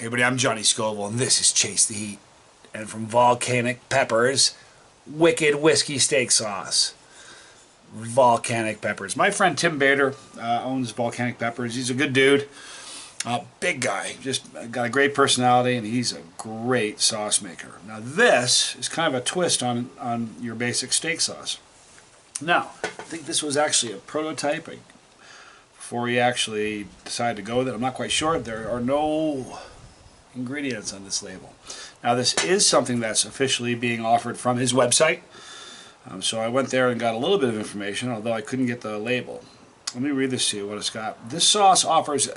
Hey everybody, I'm Johnny Scoville, and this is Chase the Heat. And from Volcanic Peppers, Wicked Whiskey Steak Sauce. Volcanic Peppers. My friend Tim Bader owns Volcanic Peppers. He's a good dude. Big guy. Just got a great personality, and he's a great sauce maker. Now this is kind of a twist on your basic steak sauce. Now, I think this was actually a prototype before he actually decided to go with it. I'm not quite sure. There are no ingredients on this label. Now this is something that's officially being offered from his website, so I went there and got a little bit of information, although I couldn't get the label. Let me read this to you, what it's got. This sauce offers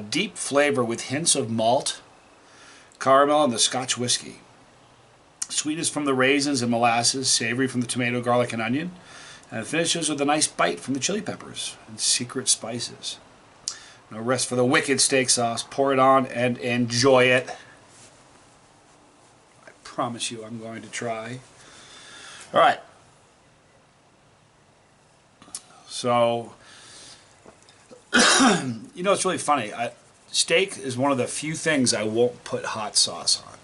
deep flavor with hints of malt, caramel, and the Scotch whiskey. Sweetness from the raisins and molasses, savory from the tomato, garlic, and onion, and it finishes with a nice bite from the chili peppers and secret spices. No rest for the wicked steak sauce. Pour it on and enjoy it. I promise you I'm going to try. Alright. So, you know, it's really funny. Steak is one of the few things I won't put hot sauce on.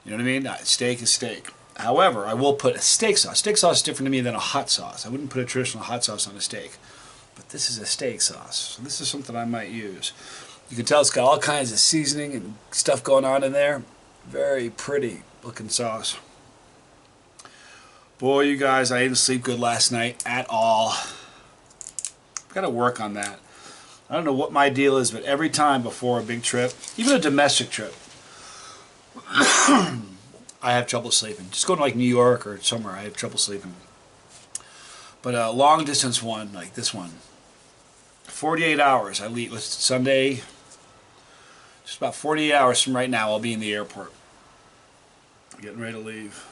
You know what I mean? Steak is steak. However, I will put a steak sauce. Steak sauce is different to me than a hot sauce. I wouldn't put a traditional hot sauce on a steak. But this is a steak sauce, so this is something I might use. You can tell it's got all kinds of seasoning and stuff going on in there. Very pretty looking sauce. Boy, you guys, I didn't sleep good last night at all. I've got to work on that. I don't know what my deal is, but every time before a big trip, even a domestic trip, I have trouble sleeping. Just going to like New York or somewhere, I have trouble sleeping. But a long distance one, like this one, 48 hours. I leave with Sunday, just about 48 hours from right now, I'll be in the airport. Getting ready to leave.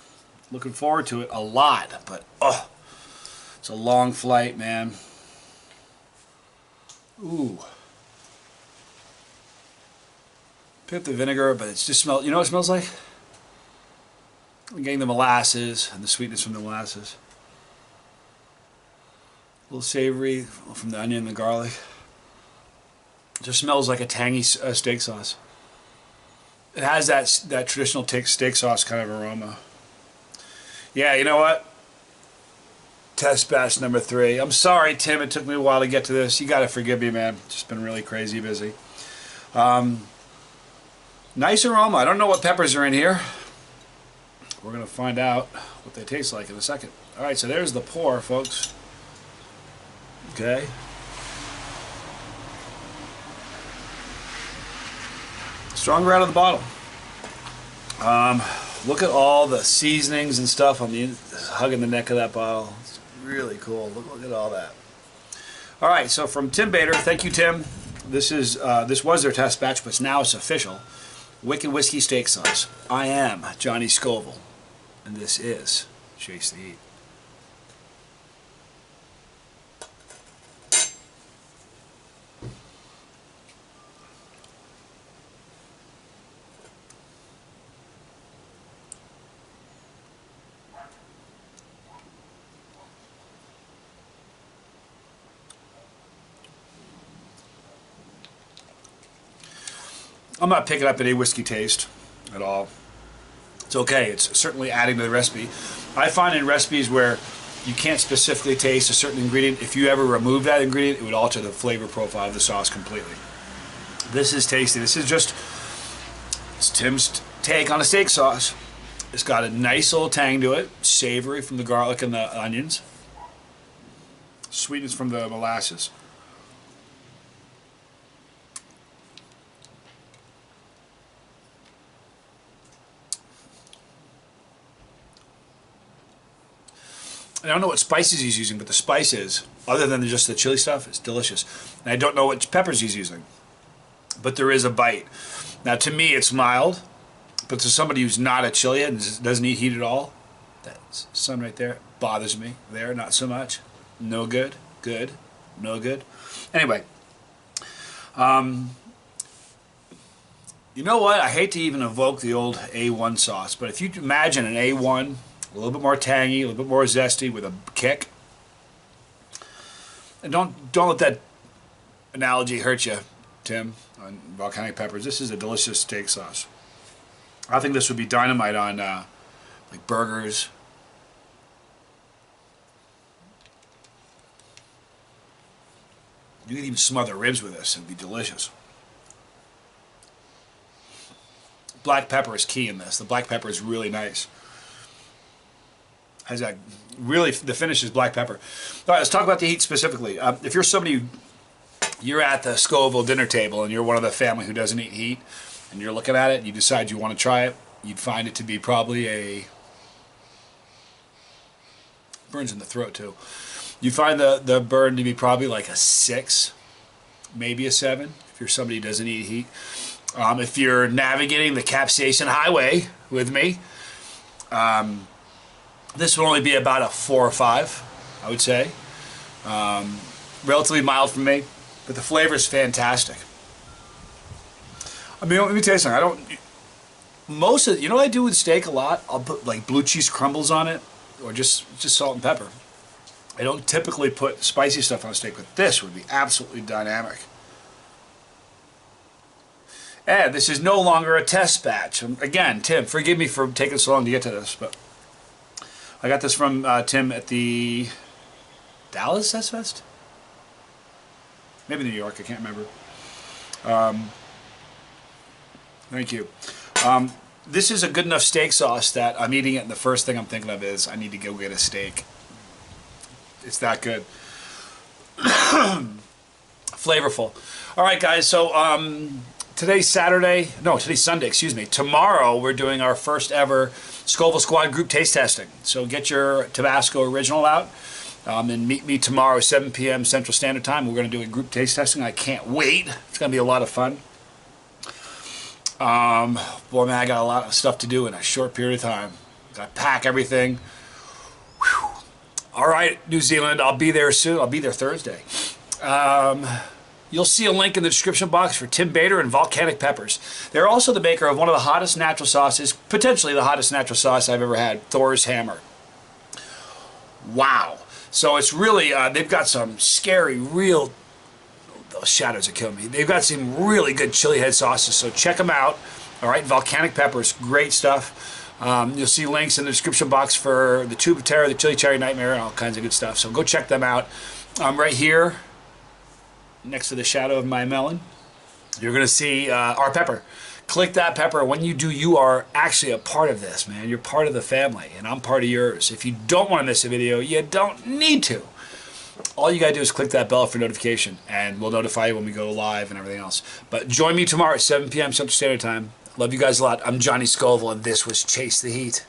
Looking forward to it a lot, but it's a long flight, man. Ooh. Pick up the vinegar, but it's just smell. You know what it smells like? I'm getting the molasses and the sweetness from the molasses. A little savory from the onion and the garlic. It just smells like a tangy steak sauce. It has that traditional steak sauce kind of aroma. Yeah, you know what? Test batch number 3. I'm sorry, Tim. It took me a while to get to this. You got to forgive me, man. Just been really crazy busy. Nice aroma. I don't know what peppers are in here. We're going to find out what they taste like in a second. All right, so there's the pour, folks. Okay. Stronger out of the bottle. Look at all the seasonings and stuff on the hugging the neck of that bottle. It's really cool. Look at all that. All right, so from Tim Bader, thank you, Tim. This was their test batch, but now it's official. Wicked Whiskey Steak Sauce. I am Johnny Scoville, and this is Chase the Heat. I'm not picking up any whiskey taste at all. It's okay. It's certainly adding to the recipe. I find in recipes where you can't specifically taste a certain ingredient, if you ever remove that ingredient, it would alter the flavor profile of the sauce completely. This is tasty. This is just Tim's take on a steak sauce. It's got a nice little tang to it, savory from the garlic and the onions, sweetness from the molasses. I don't know what spices he's using, but the spices, other than just the chili stuff, it's delicious. And I don't know what peppers he's using, but there is a bite. Now, to me, it's mild, but to somebody who's not a chili head and doesn't eat heat at all, that sun right there bothers me. There, not so much. No good, good, no good. Anyway, you know what? I hate to even evoke the old A1 sauce, but if you imagine an A1, a little bit more tangy, a little bit more zesty with a kick. And don't let that analogy hurt you. Tim on Volcanic Peppers. This is a delicious steak sauce. I think this would be dynamite on like burgers. You could even smother ribs with this. It'd be delicious. Black pepper is key in this. The black pepper is really nice. Has that really, the finish is black pepper. All right, let's talk about the heat specifically. If you're somebody, you're at the Scoville dinner table and you're one of the family who doesn't eat heat, and you're looking at it and you decide you want to try it, you'd find it to be probably a, burns in the throat too. You find the burn to be probably like a 6, maybe a 7, if you're somebody who doesn't eat heat. If you're navigating the capsaicin highway with me, this would only be about a 4 or 5, I would say. Relatively mild for me, but the flavor is fantastic. I mean, let me tell you something. I don't, most of, you know what I do with steak a lot? I'll put like blue cheese crumbles on it, or just salt and pepper. I don't typically put spicy stuff on a steak, but this would be absolutely dynamic. And this is no longer a test batch. Again, Tim, forgive me for taking so long to get to this, but I got this from Tim at the Dallas Test Fest? Maybe New York, I can't remember. Thank you. This is a good enough steak sauce that I'm eating it and the first thing I'm thinking of is I need to go get a steak. It's that good. Flavorful. Alright guys, so today's Saturday, no, today's Sunday, excuse me. Tomorrow we're doing our first ever Scoville Squad group taste testing. So get your Tabasco original out and meet me tomorrow 7 p.m. Central Standard Time. We're going to do a group taste testing. I can't wait. It's going to be a lot of fun. Boy man, I got a lot of stuff to do in a short period of time. Got to pack everything. Whew. Alright, New Zealand, I'll be there soon. I'll be there Thursday. You'll see a link in the description box for Tim Bader and Volcanic Peppers. They're also the maker of one of the hottest natural sauces, potentially the hottest natural sauce I've ever had, Thor's Hammer. Wow. So it's really, they've got some scary, real, those shadows are killing me. They've got some really good chili head sauces, so check them out. Alright, Volcanic Peppers, great stuff. You'll see links in the description box for the Tube of Terror, the Chilli Cherry Nightmare, and all kinds of good stuff. So go check them out. Right here, next to the shadow of my melon, you're going to see our pepper. Click that pepper. When you do, you are actually a part of this, man. You're part of the family, and I'm part of yours. If you don't want to miss a video, you don't need to. All you got to do is click that bell for notification, and we'll notify you when we go live and everything else. But join me tomorrow at 7 p.m. Central Standard Time. Love you guys a lot. I'm Johnny Scoville, and this was Chase the Heat.